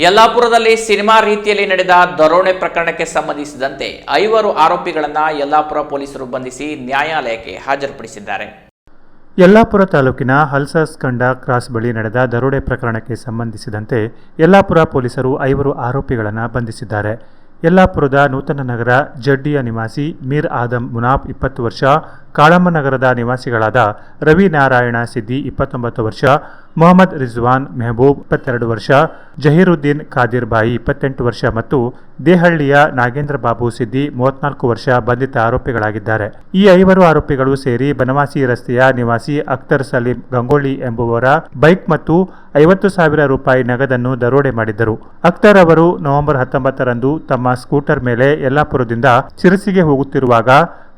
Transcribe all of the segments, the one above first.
ಯಲ್ಲಾಪುರದಲ್ಲಿ cinema ರೀತಿಯಲ್ಲಿ ನಡೆದ ದರೋಡೆ ಪ್ರಕರಣಕ್ಕೆ ಸಂಬಂಧಿಸಿದಂತೆ 5 ಆರೋಪಿಗಳನ್ನು ಯಲ್ಲಾಪುರ ಪೊಲೀಸರು ಬಂಧಿಸಿ ನ್ಯಾಯಾಲಯಕ್ಕೆ ಹಾಜರುಪಡಿಸಿದ್ದಾರೆ. ಯಲ್ಲಾಪುರ ತಾಲೂಕಿನ ಹಲ್ಸಸ್ಕಂಡ ಕ್ರಾಸ್ ಬಳಿ ನಡೆದ ದರೋಡೆ ಪ್ರಕರಣಕ್ಕೆ ಸಂಬಂಧಿಸಿದಂತೆ ಯಲ್ಲಾಪುರ ಪೊಲೀಸರು 5 ಆರೋಪಿಗಳನ್ನು ಬಂಧಿಸಿದ್ದಾರೆ. ಯಲ್ಲಾಪುರದ ನೂತನ ನಗರ ಜಡ್ಡಿಯ ನಿವಾಸಿ ಮೀರ್ ಆದಂ ಮುನಾಫ್ 20 ವರ್ಷ, ಕಾಳಮ್ಮ ನಗರದ ನಿವಾಸಿಗಳಾದ ರವಿ ನಾರಾಯಣ ಸಿದ್ದಿ 29 ವರ್ಷ, ಮೊಹಮ್ಮದ್ ರಿಜ್ವಾನ್ ಮೆಹಬೂಬ್ 22 ವರ್ಷ, ಜಹೀರುದ್ದೀನ್ ಖಾದಿರ್ ಬಾಯಿ 28 ವರ್ಷ ಮತ್ತು ದೇಹಳ್ಳಿಯ ನಾಗೇಂದ್ರ ಬಾಬು ಸಿದ್ದಿ 34 ವರ್ಷ ಬಂಧಿತ ಆರೋಪಿಗಳಾಗಿದ್ದಾರೆ. ಈ 5 ಆರೋಪಿಗಳು ಸೇರಿ ಬನವಾಸಿ ರಸ್ತೆಯ ನಿವಾಸಿ ಅಖ್ತರ್ ಸಲೀಂ ಗಂಗೊಳ್ಳಿ ಎಂಬುವರ ಬೈಕ್ ಮತ್ತು 50,000 ರೂಪಾಯಿ ನಗದನ್ನು ದರೋಡೆ ಮಾಡಿದ್ದರು. ಅಖ್ತರ್ ಅವರು ನವೆಂಬರ್ 19ರಂದು ತಮ್ಮ ಸ್ಕೂಟರ್ ಮೇಲೆ ಯಲ್ಲಾಪುರದಿಂದ ಸಿರಸಿಗೆ ಹೋಗುತ್ತಿರುವಾಗ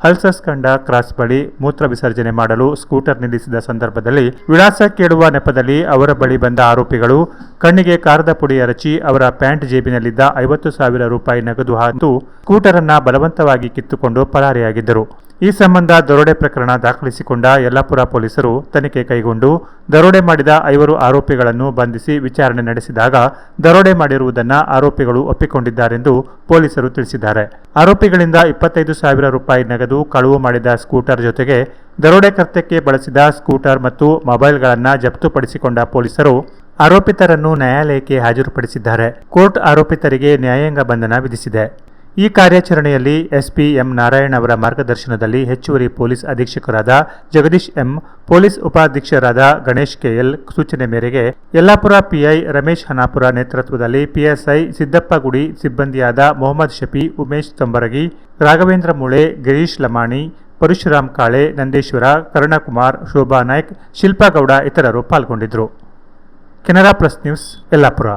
ಹಲ್ಸಸ್ಕಂಡ ಕ್ರಾಸ್ ಬಳಿ ಮೂತ್ರ ವಿಸರ್ಜನೆ ಮಾಡಲು ಸ್ಕೂಟರ್ ನಿಲ್ಲಿಸಿದ ಸಂದರ್ಭದಲ್ಲಿ ವಿಳಾಸ ಕೇಳುವ ನೆಪದಲ್ಲಿ ಅವರ ಬಳಿ ಬಂದ ಆರೋಪಿಗಳು ಕಣ್ಣಿಗೆ ಕಾರದ ಪುಡಿ ಎರಚಿ ಅವರ ಪ್ಯಾಂಟ್ ಜೇಬಿನಲ್ಲಿದ್ದ 50,000 ರೂಪಾಯಿ ನಗದು ಹಾಗೂ ಸ್ಕೂಟರ್ ಅನ್ನ ಬಲವಂತವಾಗಿ ಕಿತ್ತುಕೊಂಡು ಪರಾರಿಯಾಗಿದ್ದರು. ಈ ಸಂಬಂಧ ದರೋಡೆ ಪ್ರಕರಣ ದಾಖಲಿಸಿಕೊಂಡ ಯಲ್ಲಾಪುರ ಪೊಲೀಸರು ತನಿಖೆ ಕೈಗೊಂಡು ದರೋಡೆ ಮಾಡಿದ 5 ಆರೋಪಿಗಳನ್ನು ಬಂಧಿಸಿ ವಿಚಾರಣೆ ನಡೆಸಿದಾಗ ದರೋಡೆ ಮಾಡಿರುವುದನ್ನು ಆರೋಪಿಗಳು ಒಪ್ಪಿಕೊಂಡಿದ್ದಾರೆಂದು ಪೊಲೀಸರು ತಿಳಿಸಿದ್ದಾರೆ. ಆರೋಪಿಗಳಿಂದ 25,000 ರೂಪಾಯಿ ನಗದು, ಕಳವು ಮಾಡಿದ ಸ್ಕೂಟರ್ ಜೊತೆಗೆ ದರೋಡೆ ಕೃತ್ಯಕ್ಕೆ ಬಳಸಿದ ಸ್ಕೂಟರ್ ಮತ್ತು ಮೊಬೈಲ್ಗಳನ್ನು ಜಪ್ತುಪಡಿಸಿಕೊಂಡ ಪೊಲೀಸರು ಆರೋಪಿತರನ್ನು ನ್ಯಾಯಾಲಯಕ್ಕೆ ಹಾಜರುಪಡಿಸಿದ್ದಾರೆ. ಕೋರ್ಟ್ ಆರೋಪಿತರಿಗೆ ನ್ಯಾಯಾಂಗ ಬಂಧನ ವಿಧಿಸಿದೆ. ಈ ಕಾರ್ಯಾಚರಣೆಯಲ್ಲಿ ಎಸ್ಪಿ ಎಂ ನಾರಾಯಣ್ ಅವರ ಮಾರ್ಗದರ್ಶನದಲ್ಲಿ ಹೆಚ್ಚುವರಿ ಪೊಲೀಸ್ ಅಧೀಕ್ಷಕರಾದ ಜಗದೀಶ್ ಎಂ, ಪೊಲೀಸ್ ಉಪಾಧೀಕ್ಷಕರಾದ ಗಣೇಶ್ ಕೆಎಲ್ ಸೂಚನೆ ಮೇರೆಗೆ ಯಲ್ಲಾಪುರ ಪಿಐ ರಮೇಶ್ ಹನಾಪುರ ನೇತೃತ್ವದಲ್ಲಿ ಪಿಎಸ್ಐ ಸಿದ್ದಪ್ಪ ಗುಡಿ, ಸಿಬ್ಬಂದಿಯಾದ ಮೊಹಮ್ಮದ್ ಶಫಿ, ಉಮೇಶ್ ತಂಬರಗಿ, ರಾಘವೇಂದ್ರ ಮುಳೆ, ಗಿರೀಶ್ ಲಮಾಣಿ, ಪರಶುರಾಮ್ ಕಾಳೆ, ನಂದೇಶ್ವರ, ಕರುಣಕುಮಾರ್, ಶೋಭಾ ನಾಯ್ಕ್, ಶಿಲ್ಪಾ ಗೌಡ ಇತರರು ಪಾಲ್ಗೊಂಡಿದ್ದರು. Canara plus news, Yellapur.